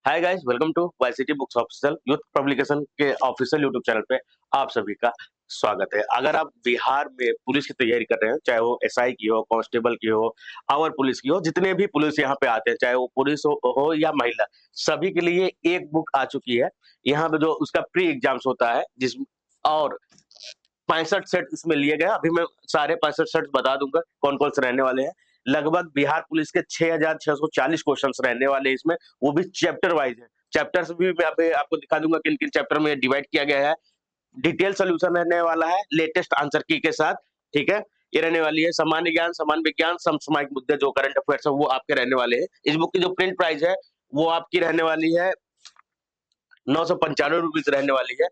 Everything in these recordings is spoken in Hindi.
Hi guys, welcome to YCT books official youth publication के ऑफिशियल यूट्यूब चैनल पे आप सभी का स्वागत है। अगर आप बिहार में पुलिस की तैयारी कर रहे हैं, चाहे वो एसआई की हो, कांस्टेबल की हो, अवर पुलिस की हो, जितने भी पुलिस यहाँ पे आते हैं, चाहे वो पुलिस हो या महिला, सभी के लिए एक बुक आ चुकी है। यहाँ पे जो उसका प्री एग्जाम्स होता है, जिस और 65 सेट इसमें लिए गए हैं। अभी मैं सारे 65 सेट बता दूंगा कौन-कौन से रहने वाले हैं। लगभग बिहार पुलिस के 6640 क्वेश्चंस रहने वाले हैं इसमें, वो भी चैप्टर वाइज़ है। चैप्टर्स भी मैं अभी आपको दिखा दूंगा किन-किन चैप्टर में डिवाइड किया गया है। डिटेल सॉल्यूशन रहने वाला है, लेटेस्ट आंसर की के साथ, ठीक है? ये रहने वाली है सामान्य ज्ञान, समान विज्ञान, समसामयिक मुद्दे जो करंट अफेयर्स है वो आपके रहने वाले हैं। इस बुक की जो प्रिंट प्राइस है, वो आपकी रहने वाली है ₹995 रहने वाली है।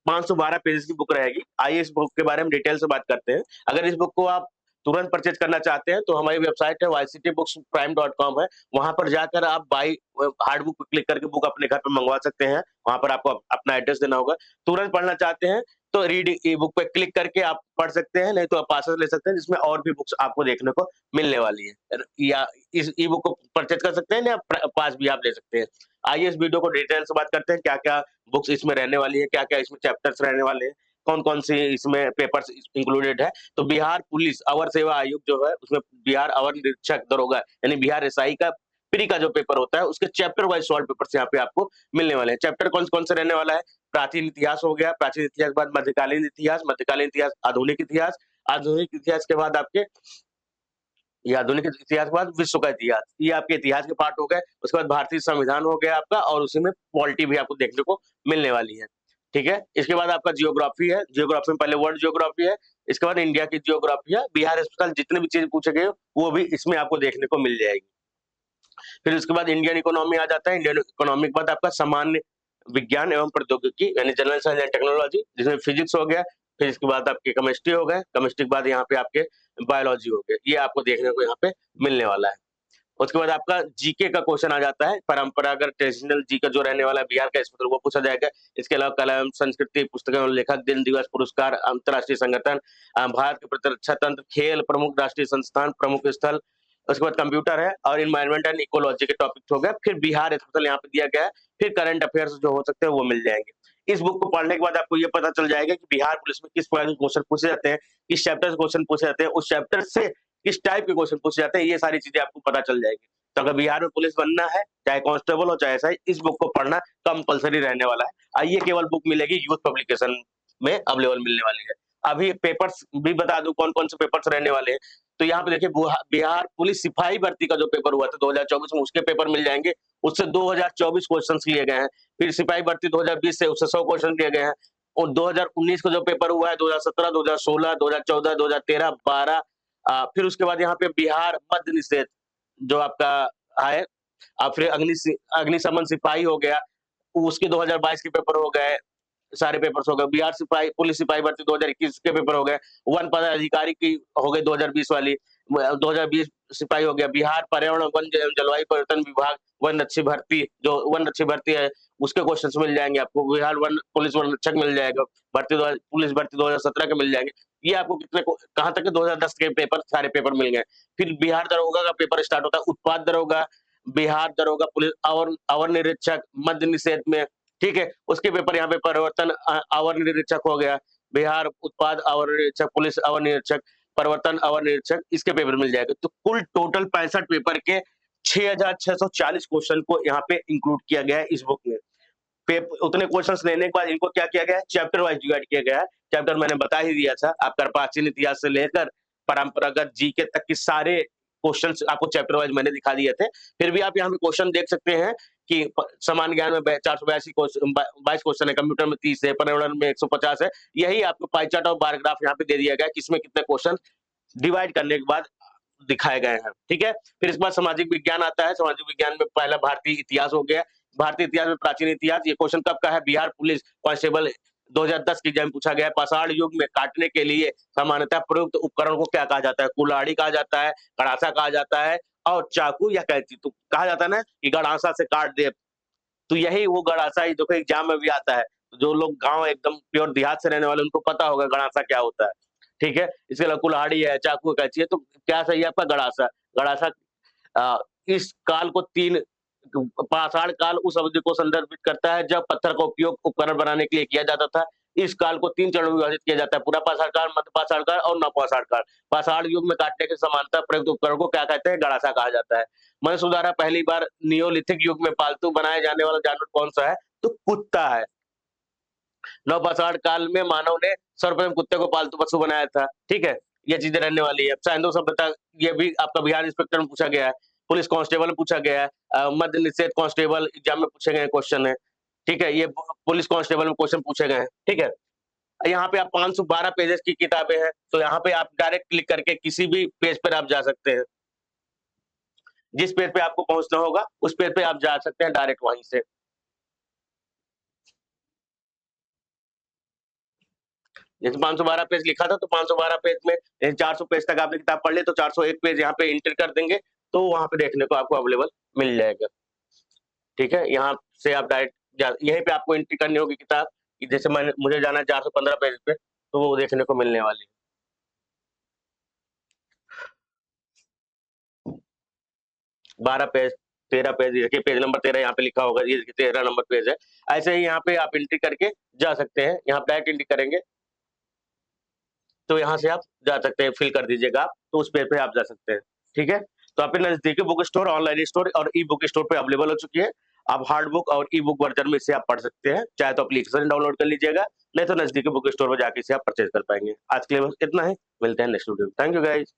512 पेजेस की बुक रहेगी। आइए इस बुक के बारे में डिटेल से बात करते हैं। अगर इस बुक को आप तुरंत परचेज़ करना चाहते हैं, तो हमारी वेबसाइट है yctbooksprime.com है। वहाँ पर जाकर आप बाय हार्ड बुक पे क्लिक करके बुक अपने घर पे मँगवा सकते हैं। वहाँ पर आपको अपना एड्रेस देना होगा। तुरंत पढ़ना चाहते हैं, तो रीड ई-बुक पे क्लिक करके आप पढ़ सकते हैं, नहीं तो आप पासेस ले सकते हैं, जिसमें और भी बुक्स आपको देखने को मिलने वाली है। या इस ई-बुक को परचेज़ कर सकते हैं या पास भी आप ले सकते हैं। आइए इस वीडियो को डिटेल से बात करते हैं, क्या-क्या बुक्स इसमें रहने वाली है, क्या-क्या इसमें चैप्टर्स रहने वाले हैं, कौन-कौन सी इसमें पेपर्स इंक्लूडेड है। तो बिहार पुलिस अवर सेवा आयोग जो है, उसमें बिहार अवर निरीक्षक दरोगा यानी बिहार एसआई का प्री का जो पेपर होता है, उसके चैप्टर वाइज़ सॉल्व पेपर्स यहाँ पे आपको मिलने वाले हैं। चैप्टर कौन-कौन से रहने वाला है? प्राचीन इतिहास हो गया, प्राचीन इतिहास के बाद मध्यकालीन इतिहास, आधुनिक इतिहास के बाद आपके ये आधुनिक इतिहास के बाद विश्व का इतिहास, ये आपके इतिहास के पार्ट हो गए। उसके बाद भारतीय संविधान हो गया आपका और उसी में पॉलिटी भी आपको देखने को मिलने वाली है, ठीक है? इसके बाद आपका जियोग्राफी है, जियोग्राफी में पहले वर्ल्ड जियोग्राफी है, इसके बाद इंडिया की जियोग्राफी है, बिहार स्पेशल जितनी भी चीज़ पूछे गए, वो भी इसमें आपको देखने को मिल जाएगी। फिर उसके बाद इंडियन इकोनॉमी आ जाता है, इंडियन इकोनॉमी के बाद आपका सामान्य विज्ञान एवं प्रौद्योगिकी यानी जनरल साइंस एंड टेक्नोलॉजी, जिसमें फिजिक्स हो गया, फिर इसके बाद आपके केमिस्ट्री हो गए, केमिस्ट्री के बाद यहाँ पे आपके बायोलॉजी हो गए, ये आपको देखने को यहाँ पे मिलने वाला है। उसके बाद आपका जीके का क्वेश्चन आ जाता है, परंपरागत ट्रेडिशनल जीके जो रहने वाला है बिहार का स्पेशल वो पूछा जाएगा। इसके अलावा कला एवं संस्कृति, पुस्तक एवं लेखक, दिन दिवस, पुरस्कार, अंतर्राष्ट्रीय संगठन, भारत के प्रतिरक्षा तंत्र, खेल, प्रमुख राष्ट्रीय संस्थान, प्रमुख स्थल, उसके बाद कंप्यूटर है और एनवायरनमेंट एंड इकोलॉजी के टॉपिक हो गए। फिर बिहार स्पेशल यहाँ पे दिया गया है, फिर करंट अफेयर्स जो हो सकते हैं वो मिल जाएँगे। इस बुक को पढ़ने के बाद आपको ये पता चल जाएगा कि बिहार पुलिस में किस प्रकार के क्वेश्चन पूछे जाते हैं, किस चैप्टर से क्वेश्चन पूछे जाते हैं, उस चैप्टर से किस टाइप के क्वेश्चन पूछे जाते हैं, ये सारी चीज़ें आपको पता चल जाएगी। तो अगर बिहार में पुलिस बनना है, चाहे कांस्टेबल हो, चाहे एसआई, इस बुक को पढ़ना कंपल्सरी रहने वाला है। ये केवल बुक मिलेगी यूथ पब्लिकेशन में अवेलेबल मिलने वाली है। अभी पेपर्स भी बता दूँ कौन-कौन से पेपर्स रहने वाले हैं। तो यहाँ पे देखिए बिहार पुलिस सिपाही भर्ती का जो पेपर हुआ था 2024 में उसके पेपर मिल जाएँगे। उससे 2024 क्वेश्चन्स लिए गए हैं। फिर सिपाही भर्ती 2020 से उससे 100 क्वेश्चन लिए गए हैं। और 2019 का जो पेपर हुआ है 2017, 2016, 2014, 2013, 12 फिर उसके बाद यहाँ पे बिहार मद्य निषेध जो आपका है फिर अग्निशमन सिपाही हो गया, उसके 2022 के पेपर हो गए, सारे पेपर्स हो गए। बिहार सिपाही पुलिस सिपाही भर्ती 2021 के पेपर हो गए, वन पदाधिकारी की हो गई 2020 वाली, 2020 सिपाही हो गया। बिहार पर्यावरण वन एवं जलवायु परिवर्तन विभाग वन रक्षी भर्ती है, उसके क्वेश्चंस मिल जाएँगे आपको। बिहार वन पुलिस वन रक्षक मिल जाएगा, पुलिस भर्ती 2017 के मिल जाएँगे। ये आपको कितने को कहाँ तक है 2010 के पेपर सारे पेपर मिल गए। फिर बिहार दरोगा का पेपर स्टार्ट होता है, उत्पाद दरोगा, बिहार दरोगा पुलिस अवर अवर निरीक्षक, मद्य निषेध में, ठीक है? उसके पेपर यहाँ पे परिवर्तन अवर निरीक्षक हो गया, बिहार उत्पाद अवर निरीक्षक, पुलिस अवर निरीक्षक, परिवर्तन अवर निरीक्षक, इसके पेपर मिल जाएगा। तो कुल टोटल 65 पेपर के 6640 क्वेश्चन को यहाँ पे इंक्लूड किया गया है इस बुक में। उतने क्वेश्चंस लेने के बाद इनको क्या किया गया है, चैप्टर वाइज़ डिवाइड किया गया है। चैप्टर मैंने बता ही दिया था, आपका प्राचीन इतिहास से लेकर परंपरागत जीके तक के सारे क्वेश्चंस आपको चैप्टर वाइज़ मैंने दिखा दिए थे। फिर भी आप यहाँ पे क्वेश्चन देख सकते हैं कि सामान्य ज्ञान में 482 क्वेश्चन 22 क्वेश्चन है, कंप्यूटर में 30 है, पर्यावरण में 150 है। यही आपको पाई चार्ट और बार ग्राफ यहाँ पे दे दिया गया है, किसमें कितने क्वेश्चन डिवाइड करने के बाद दिखाए गए हैं, ठीक है? फिर इसके बाद सामाजिक विज्ञान आता है, सामाजिक विज्ञान में पहला भारतीय इतिहास हो गया। भारतीय इतिहास में प्राचीन इतिहास, ये क्वेश्चन कब का है? बिहार पुलिस कांस्टेबल 2010 के एग्जाम में पूछा गया है। पाषाण युग में काटने के लिए सामान्यतः प्रयुक्त उपकरण को क्या कहा जाता है? कुल्हाड़ी कहा जाता है, कड़ासा कहा जाता है और चाकू या कैंची। तो कहा जाता है ना कि गड़ासा से काट दे, तो यही वो गड़ासा ही देखो एग्जाम में भी आता है। जो लोग गाँव एकदम प्योर देहात से रहने वाले उनको पता होगा गड़ासा क्या होता है, ठीक है? इसके अलावा कुल्हाड़ी है, चाकू कैंची है, तो क्या सही है आपका? गड़ासा। गड़ासा इस काल को 3 पाषाण काल उस अवधि को संदर्भित करता है जब पत्थर का उपयोग उपकरण बनाने के लिए किया जाता था। इस काल को 3 चरणों में विभाजित किया जाता है, पूरा पाषाण काल, मध्य पाषाण काल और नवपाषाण काल। पाषाण युग में काटने के समानांतर प्रयुक्त उपकरण को क्या कहते हैं? गड़ासा कहा जाता है। मनुष्य द्वारा पहली बार नियोलिथिक युग में पालतू बनाए जाने वाला जानवर कौन-सा है? तो कुत्ता है। नवपाषाण काल में मानव ने सर्वप्रथम कुत्ते को पालतू पशु बनाया था, ठीक है? ये चीज़ें रहने वाली है। सिंधु सभ्यता, ये भी आपका बिहार इंस्पेक्टर में पूछा गया है, पुलिस कांस्टेबल में पूछा गया है, मद्य निषेध कांस्टेबल एग्ज़ाम में पूछे गए क्वेश्चन है, ठीक है? ये पुलिस कांस्टेबल में क्वेश्चन पूछे गए हैं, ठीक है? यहाँ पे आप 512 पेजेज़ की किताबें हैं, तो यहाँ पे आप डायरेक्ट क्लिक करके किसी भी पेज पर आप जा सकते हैं। जिस पेज पे आपको पहुँचना होगा, उस पेज पे आप जा सकते हैं डायरेक्ट वहीं से। जैसे 512 पेज लिखा था, तो 512 पेज में 400 पेज तक आपने किताब पढ़ ली, तो 401 पेज यहाँ पे एंटर कर देंगे, तो वहाँ पे देखने को आपको अवेलेबल मिल जाएगा। ठीक है? यहाँ से आप डायरेक्ट जा यहीं पे आपको एंट्री करनी होगी किताब, कि जैसे मुझे जाना है 415 पेज पे, तो वो देखने को मिलने वाली है। 12 पेज, 13 पेज, देखिए पेज नंबर 13 यहाँ पे लिखा होगा, ये देखिए 13 नंबर पेज है। ऐसे ही यहाँ पे आप एंट्री करके जा सकते हैं, यहाँ पे डायरेक्ट एंट्री करेंगे, तो यहाँ से आप जा सकते हैं, फिल कर दीजिएगा आप, तो उस पेज पे आप जा सकते हैं, ठीक है? तो आपके नज़दीकी बुक स्टोर, ऑनलाइन स्टोर और ई-बुक स्टोर पे अवेलेबल हो चुकी है। आप हार्ड बुक और ई-बुक वर्ज़न में इसे आप पढ़ सकते हैं, चाहे तो एप्लीकेशन डाउनलोड कर लीजिएगा, नहीं तो नज़दीकी बुक स्टोर में जाके इसे आप परचेज़ कर पाएँगे। आज के लिए बस इतना ही, मिलते हैं नेक्स्ट वीडियो में। Thank you guys.